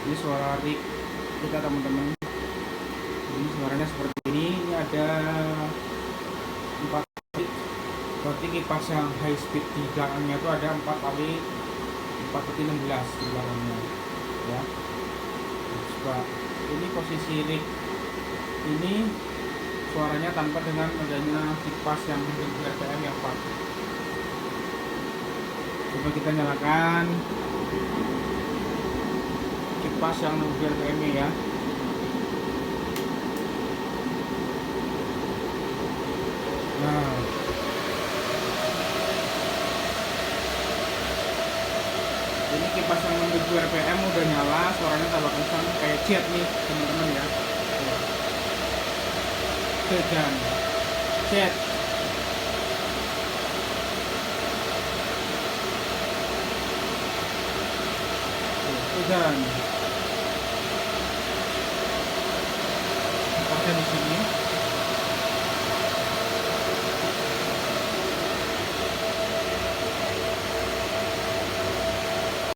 Ini suara rig kita teman-teman. Ini suaranya seperti ini ada 4 bit, berarti kipas yang high speed di belakangnya itu ada 4 kali 4/16 di belakangnya ya. Coba ini posisi rig ini suaranya tanpa dengan adanya kipas yang RPM yang 4. Coba kita nyalakan kipas yang RPM ya. Nah, ini kipas yang 1000 rpm udah nyala, suaranya tambah kencang kayak jet nih teman-teman ya. Sedan jet. Sedan